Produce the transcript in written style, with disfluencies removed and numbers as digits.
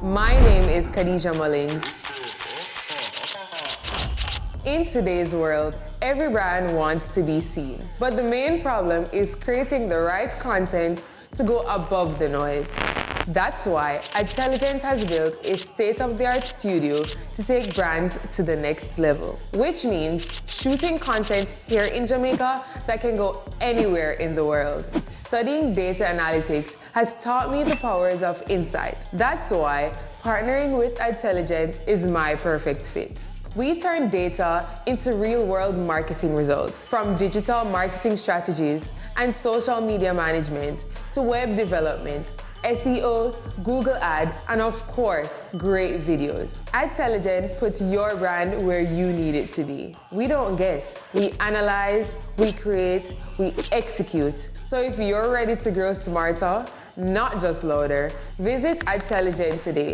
My name is Kadeejah Mullings. In today's world, every brand wants to be seen. But the main problem is creating the right content to go above the noise. That's why Adtelligent has built a state-of-the-art studio to take brands to the next level, which means shooting content here in Jamaica that can go anywhere in the world. Studying data analytics has taught me the powers of insight. That's why partnering with Adtelligent is my perfect fit. We turn data into real-world marketing results, from digital marketing strategies and social media management to web development, SEOs, Google Ad, and of course, great videos. Adtelligent puts your brand where you need it to be. We don't guess. We analyze, we create, we execute. So if you're ready to grow smarter, not just louder, visit Adtelligent today.